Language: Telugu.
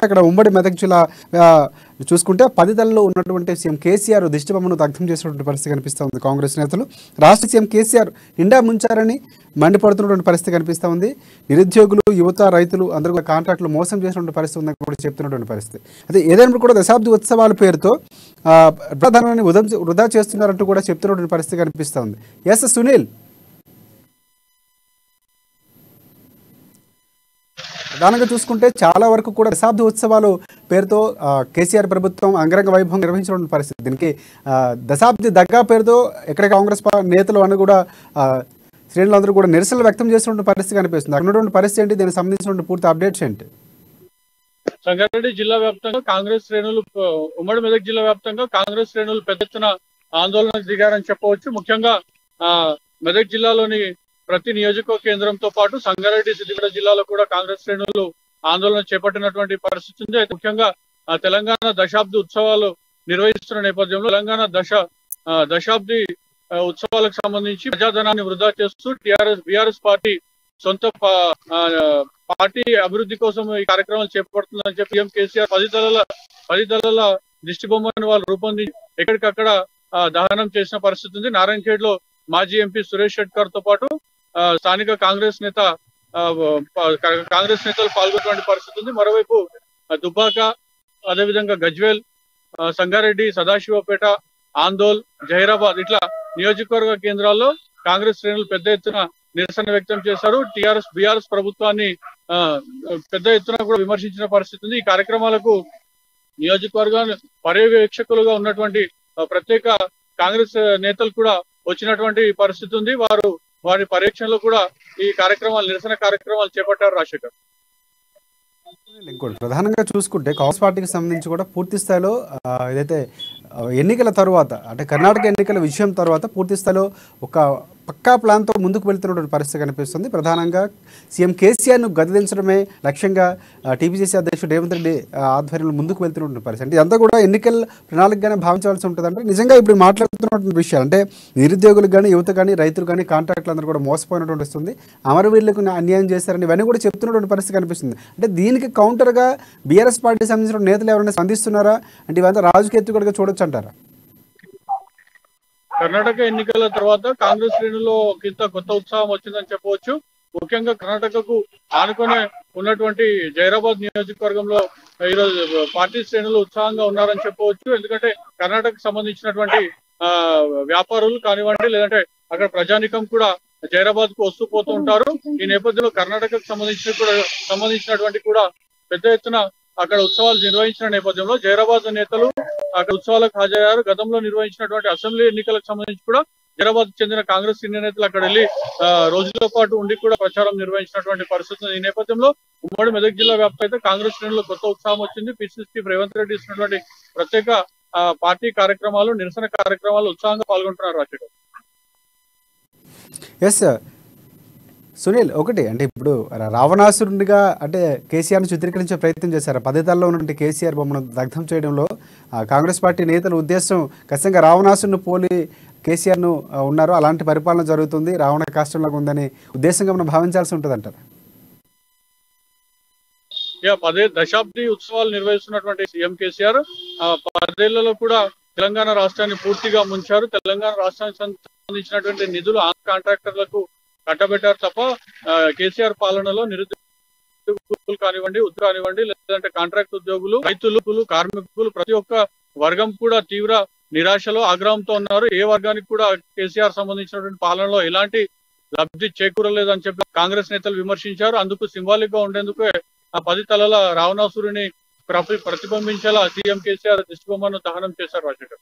అక్కడ ఉమ్మడి మెదక్ జిల్లా చూసుకుంటే 10 తలలో ఉన్నటువంటి సీఎం కేసీఆర్ దిష్టిబొమ్మను దగ్ధం చేసినటువంటి పరిస్థితి కనిపిస్తూ ఉంది. కాంగ్రెస్ నేతలు రాష్ట్ర సీఎం కేసీఆర్ నిండా ముంచారని మండిపడుతున్నటువంటి పరిస్థితి కనిపిస్తూ ఉంది. నిరుద్యోగులు, యువత, రైతులు అందరూ కూడా కాంట్రాక్టులు మోసం చేసినటువంటి పరిస్థితి ఉందని కూడా చెప్తున్నటువంటి పరిస్థితి. అదే ఏదైనా కూడా దశాబ్ది ఉత్సవాల పేరుతో ప్రధానాన్ని వృధా చేస్తున్నారంటూ కూడా చెప్తున్నటువంటి పరిస్థితి కనిపిస్తూ ఉంది. ఎస్ సునీల్, ప్రధానంగా చూసుకుంటే చాలా వరకు కూడా దశాబ్ది ఉత్సవాలు పేరుతో కేసీఆర్ ప్రభుత్వం అంగరంగ వైభవం నిర్వహించిన పరిస్థితి. దీనికి దశాబ్ది దగ్గా పేరుతో ఎక్కడ కాంగ్రెస్ నేతలు అని కూడా శ్రేణులందరూ కూడా నిరసనలు వ్యక్తం చేస్తున్న పరిస్థితి కనిపిస్తుంది. అక్కడ ఉన్నటువంటి పరిస్థితి ఏంటి, దీనికి సంబంధించిన పూర్తి అప్డేట్స్ ఏంటి? సంగారెడ్డి జిల్లా వ్యాప్తంగా కాంగ్రెస్ శ్రేణులు, ఉమ్మడి మెదక్ జిల్లా వ్యాప్తంగా కాంగ్రెస్ శ్రేణులు పెద్ద ఎత్తున ఆందోళనకు దిగారని చెప్పవచ్చు. ముఖ్యంగా మెదక్ జిల్లాలోని ప్రతి నియోజకవర్గ కేంద్రంతో పాటు సంగారెడ్డి, సిద్దిపేట జిల్లాలో కూడా కాంగ్రెస్ శ్రేణులు ఆందోళన చేపట్టినటువంటి పరిస్థితి ఉంది. అయితే ముఖ్యంగా తెలంగాణ దశాబ్ది ఉత్సవాలు నిర్వహిస్తున్న నేపథ్యంలో తెలంగాణ దశాబ్ది ఉత్సవాలకు సంబంధించి ప్రజాధనాన్ని వృధా చేస్తూ బీఆర్ఎస్ పార్టీ సొంత పార్టీ అభివృద్ధి కోసం ఈ కార్యక్రమాలు చేపడుతుందని చెప్పి సీఎం కేసీఆర్ 10 తలల దిష్టి బొమ్మను వాళ్ళు రూపొందించి ఎక్కడికక్కడ దహనం చేసిన పరిస్థితి ఉంది. నారాయణఖేడ్ లో మాజీ ఎంపీ సురేష్ షెట్కర్ తో పాటు స్థానిక కాంగ్రెస్ నేతలు పాల్గొన్నటువంటి పరిస్థితి ఉంది. మరోవైపు దుబ్బాక, అదేవిధంగా గజ్వేల్, సంగారెడ్డి, సదాశివపేట, ఆందోల్, జహీరాబాద్ ఇట్లా నియోజకవర్గ కేంద్రాల్లో కాంగ్రెస్ శ్రేణులు పెద్ద ఎత్తున నిరసన వ్యక్తం చేశారు. బీఆర్ఎస్ ప్రభుత్వాన్ని పెద్ద ఎత్తున కూడా విమర్శించిన పరిస్థితి ఉంది. ఈ కార్యక్రమాలకు నియోజకవర్గ పర్యవేక్షకులుగా ఉన్నటువంటి ప్రత్యేక కాంగ్రెస్ నేతలు కూడా వచ్చినటువంటి పరిస్థితి ఉంది. వారి పర్యవేక్షణలో కూడా ఈ నిరసన కార్యక్రమాలు చేపట్టారు. రాజశేఖర్, ఇంకోటి ప్రధానంగా చూసుకుంటే కాంగ్రెస్ పార్టీకి సంబంధించి కూడా పూర్తి స్థాయిలో ఏదైతే ఎన్నికల తర్వాత అంటే కర్ణాటక ఎన్నికల విషయం తర్వాత పూర్తి స్థాయిలో ఒక పక్కా ప్లాన్తో ముందుకు వెళ్తున్నటువంటి పరిస్థితి కనిపిస్తుంది. ప్రధానంగా సీఎం కేసీఆర్ను గద్దెదించడమే లక్ష్యంగా టీపీసీసీ అధ్యక్షుడు రేవంత్ రెడ్డి ఆధ్వర్యంలో ముందుకు వెళ్తున్నటువంటి పరిస్థితి. అంటే ఇదంతా కూడా ఎన్నికల ప్రణాళికగానే భావించవలసి ఉంటుంది. అంటే నిజంగా ఇప్పుడు మాట్లాడుతున్నటువంటి విషయాలు అంటే నిరుద్యోగులకు కానీ, యువత కానీ, రైతులు కానీ, కాంట్రాక్టులు అందరూ కూడా మోసపోయినటువంటి వస్తుంది, అమరవీరులకు అన్యాయం చేశారని ఇవన్నీ కూడా చెప్తున్నటువంటి పరిస్థితి కనిపిస్తుంది. అంటే దీనికి కౌంటర్గా బీఆర్ఎస్ పార్టీకి సంబంధించిన నేతలు ఎవరైనా స్పందిస్తున్నారా? అంటే ఇవంతా రాజకీయ ఎత్తుగడగా చూడొచ్చు అంటారా? కర్ణాటక ఎన్నికల తర్వాత కాంగ్రెస్ శ్రేణుల్లో కొత్త ఉత్సాహం వచ్చిందని చెప్పవచ్చు. ముఖ్యంగా కర్ణాటకకు ఆనుకునే ఉన్నటువంటి జైరాబాద్ నియోజకవర్గంలో ఈరోజు పార్టీ శ్రేణులు ఉత్సాహంగా ఉన్నారని చెప్పవచ్చు. ఎందుకంటే కర్ణాటకకు సంబంధించినటువంటి వ్యాపారులు కానివ్వండి, లేదంటే అక్కడ ప్రజానికం కూడా జైరాబాద్ కు వస్తూ పోతూ ఉంటారు. ఈ నేపథ్యంలో కర్ణాటకకు సంబంధించినటువంటి కూడా పెద్ద ఎత్తున అక్కడ ఉత్సవాలు నిర్వహించిన నేపథ్యంలో జైరాబాద్ నేతలు అక్కడ ఉత్సవాలకు హాజరయ్యారు. గతంలో నిర్వహించినటువంటి అసెంబ్లీ ఎన్నికలకు సంబంధించి కూడా జైరాబాద్ చెందిన కాంగ్రెస్ సీనియర్ నేతలు అక్కడ వెళ్ళి రోజుల పాటు ఉండి కూడా ప్రచారం నిర్వహించినటువంటి పరిస్థితి. ఈ నేపథ్యంలో ఉమ్మడి మెదక్ జిల్లా వ్యాప్తంగా కాంగ్రెస్ శ్రేణుల్లో కొత్త ఉత్సాహం వచ్చింది. పిసిసి రేవంత్ రెడ్డి ఇచ్చినటువంటి ప్రత్యేక పార్టీ కార్యక్రమాలు, నిరసన కార్యక్రమాలు ఉత్సాహంగా పాల్గొంటున్నారు. రాజశేఖర్, ఎస్ సునీల్, ఒకటి అంటే ఇప్పుడు రావణాసురుడిగా అంటే కేసీఆర్ను చిత్రీకరించే ప్రయత్నం చేశారు. 10 తలలో ఉన్నటువంటి కేసీఆర్ బొమ్మను దగ్ధం చేయడంలో కాంగ్రెస్ పార్టీ నేతల ఉద్దేశం ఖచ్చితంగా రావణాసురుని పోలి కేసీఆర్ను ఉన్నారు, అలాంటి పరిపాలన జరుగుతుంది, రావణ కాష్టంలాగా ఉందని ఉద్దేశంగా మనం భావించాల్సి ఉంటుంది అంటారు. దశాబ్ది ఉత్సవాలు నిర్వహిస్తున్నటువంటి సీఎం కేసీఆర్ 10 ఏళ్లలో కూడా తెలంగాణ రాష్ట్రాన్ని పూర్తిగా ముంచారు. తెలంగాణ రాష్ట్రానికి సంబంధించినటువంటి నిధులు కాంట్రాక్టర్లకు కట్టబెట్టారు తప్ప కేసీఆర్ పాలనలో నిరుద్యోగులు కానివ్వండి, కానివ్వండి, లేదంటే కాంట్రాక్ట్ ఉద్యోగులు, రైతులు, కార్మికులు ప్రతి ఒక్క వర్గం కూడా తీవ్ర నిరాశలో, ఆగ్రహంతో ఉన్నారు. ఏ వర్గానికి కూడా కేసీఆర్ సంబంధించినటువంటి పాలనలో ఎలాంటి లబ్ధి చేకూరలేదని చెప్పి కాంగ్రెస్ నేతలు విమర్శించారు. అందుకు సింబాలిక్ గా ఉండేందుకు 10 తలల రావణాసురుని ప్రతిబింబించేలా సీఎం కేసీఆర్ దిష్టిబొమ్మను దహనం చేశారు. రాజశేఖర్.